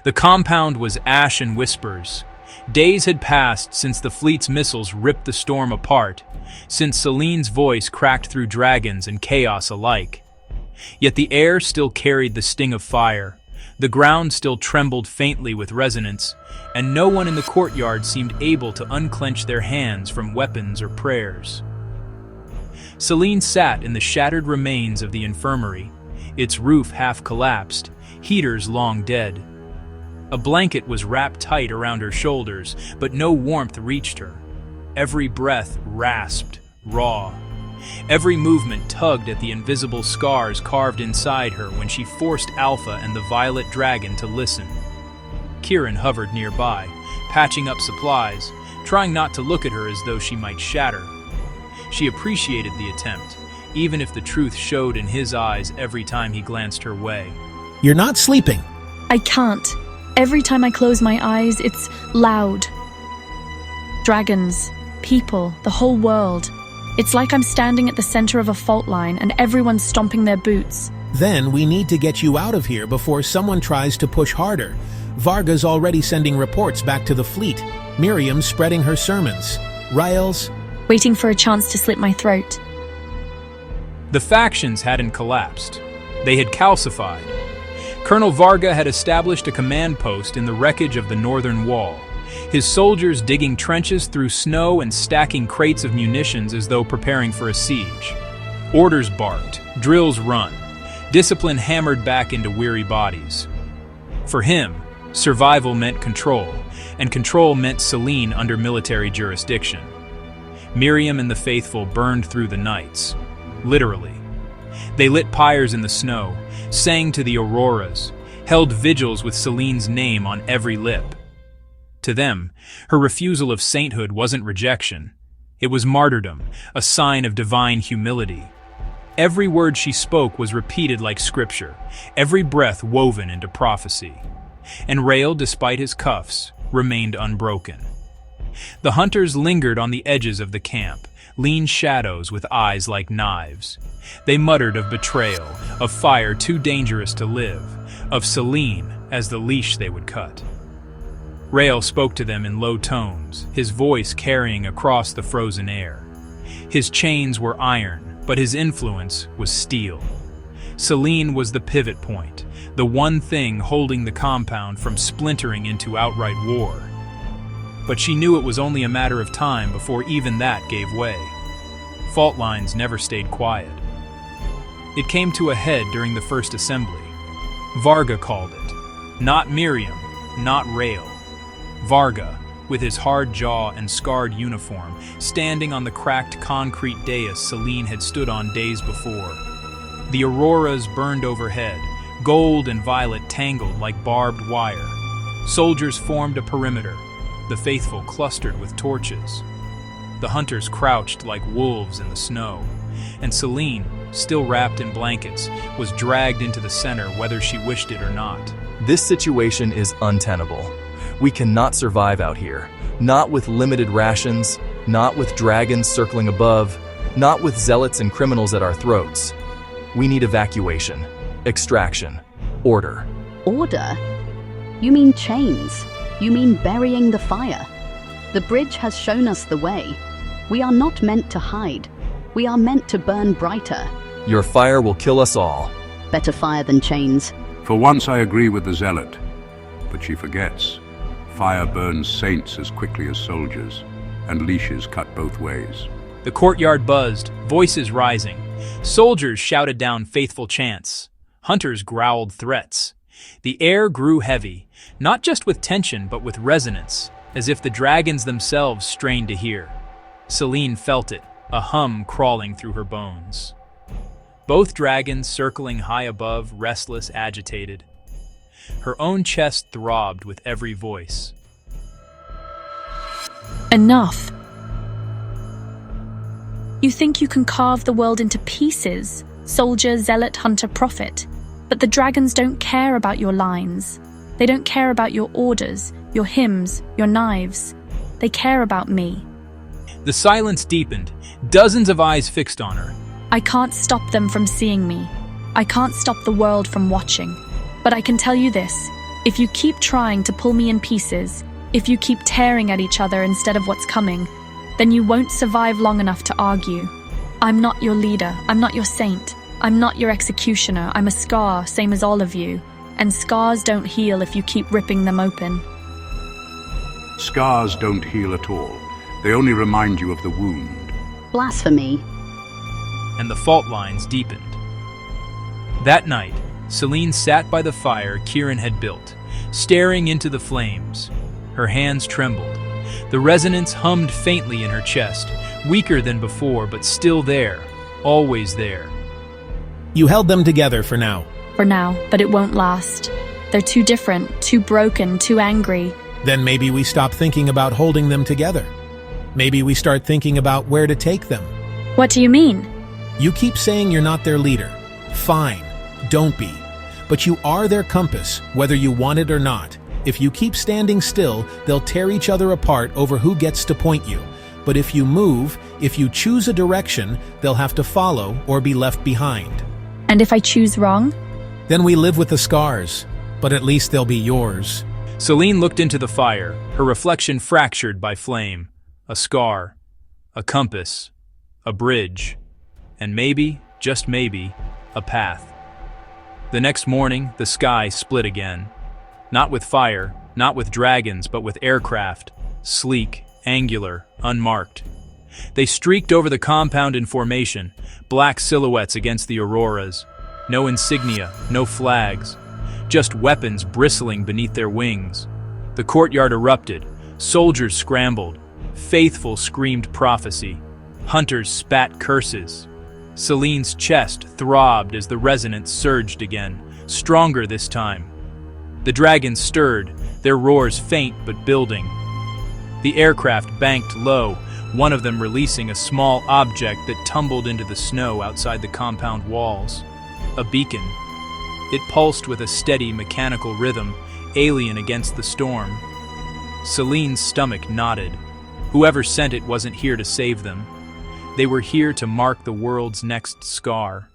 The compound was ash and whispers. Days had passed since the fleet's missiles ripped the storm apart, since Selene's voice cracked through dragons and chaos alike. Yet the air still carried the sting of fire, the ground still trembled faintly with resonance, and no one in the courtyard seemed able to unclench their hands from weapons or prayers. Selene sat in the shattered remains of the infirmary, its roof half collapsed, heaters long dead. A blanket was wrapped tight around her shoulders, but no warmth reached her. Every breath rasped, raw. Every movement tugged at the invisible scars carved inside her when she forced Alpha and the Violet Dragon to listen. Kieran hovered nearby, patching up supplies, trying not to look at her as though she might shatter. She appreciated the attempt, even if the truth showed in his eyes every time he glanced her way. You're not sleeping. I can't. Every time I close my eyes, it's loud. Dragons, people, the whole world. It's like I'm standing at the center of a fault line and everyone's stomping their boots. Then we need to get you out of here before someone tries to push harder. Varga's already sending reports back to the fleet. Miriam's spreading her sermons. Rael's waiting for a chance to slit my throat. The factions hadn't collapsed. They had calcified. Colonel Varga had established a command post in the wreckage of the northern wall, his soldiers digging trenches through snow and stacking crates of munitions as though preparing for a siege. Orders barked, drills run, discipline hammered back into weary bodies. For him, survival meant control, and control meant Selene under military jurisdiction. Miriam and the faithful burned through the nights, literally. They lit pyres in the snow, sang to the auroras, held vigils with Selene's name on every lip. To them, her refusal of sainthood wasn't rejection. It was martyrdom, a sign of divine humility. Every word she spoke was repeated like scripture, every breath woven into prophecy. And Rael, despite his cuffs, remained unbroken. The hunters lingered on the edges of the camp, lean shadows with eyes like knives. They muttered of betrayal, of fire too dangerous to live, of Selene as the leash they would cut. Rael spoke to them in low tones, his voice carrying across the frozen air. His chains were iron, but his influence was steel. Selene was the pivot point, the one thing holding the compound from splintering into outright war. But she knew it was only a matter of time before even that gave way. Fault lines never stayed quiet. It came to a head during the first assembly. Varga called it. Not Miriam, not Rael. Varga, with his hard jaw and scarred uniform, standing on the cracked concrete dais Selene had stood on days before. The auroras burned overhead, gold and violet tangled like barbed wire. Soldiers formed a perimeter, the faithful clustered with torches. The hunters crouched like wolves in the snow, and Selene, still wrapped in blankets, was dragged into the center whether she wished it or not. This situation is untenable. We cannot survive out here. Not with limited rations, not with dragons circling above, not with zealots and criminals at our throats. We need evacuation, extraction, order. Order? You mean chains? You mean burying the fire? The bridge has shown us the way. We are not meant to hide. We are meant to burn brighter. Your fire will kill us all. Better fire than chains. For once I agree with the zealot, but she forgets. Fire burns saints as quickly as soldiers, and leashes cut both ways. The courtyard buzzed, voices rising. Soldiers shouted down faithful chants. Hunters growled threats. The air grew heavy, not just with tension but with resonance, as if the dragons themselves strained to hear. Selene felt it, a hum crawling through her bones. Both dragons circling high above, restless, agitated. Her own chest throbbed with every voice. Enough. You think you can carve the world into pieces, soldier, zealot, hunter, prophet. But the dragons don't care about your lines. They don't care about your orders, your hymns, your knives. They care about me. The silence deepened, dozens of eyes fixed on her. I can't stop them from seeing me. I can't stop the world from watching. But I can tell you this, If you keep trying to pull me in pieces, if you keep tearing at each other instead of what's coming, then you won't survive long enough to argue. I'm not your leader, I'm not your saint, I'm not your executioner, I'm a scar, same as all of you, and scars don't heal if you keep ripping them open. Scars don't heal at all. They only remind you of the wound. Blasphemy. And the fault lines deepened. That night, Selene sat by the fire Kieran had built, staring into the flames. Her hands trembled. The resonance hummed faintly in her chest, weaker than before, but still there, always there. You held them together for now. For now, but it won't last. They're too different, too broken, too angry. Then maybe we stop thinking about holding them together. Maybe we start thinking about where to take them. What do you mean? You keep saying you're not their leader. Fine, don't be. But you are their compass, whether you want it or not. If you keep standing still, they'll tear each other apart over who gets to point you. But if you move, if you choose a direction, they'll have to follow or be left behind. And if I choose wrong? Then we live with the scars, but at least they'll be yours. Selene looked into the fire, her reflection fractured by flame. A scar, a compass, a bridge, and maybe, just maybe, a path. The next morning, the sky split again. Not with fire, not with dragons, but with aircraft, sleek, angular, unmarked. They streaked over the compound in formation, black silhouettes against the auroras. No insignia, no flags, just weapons bristling beneath their wings. The courtyard erupted, soldiers scrambled, faithful screamed prophecy, hunters spat curses. Selene's chest throbbed as the resonance surged again, stronger this time. The dragons stirred, their roars faint but building. The aircraft banked low, one of them releasing a small object that tumbled into the snow outside the compound walls. A beacon. It pulsed with a steady mechanical rhythm, alien against the storm. Selene's stomach knotted. Whoever sent it wasn't here to save them. They were here to mark the world's next scar.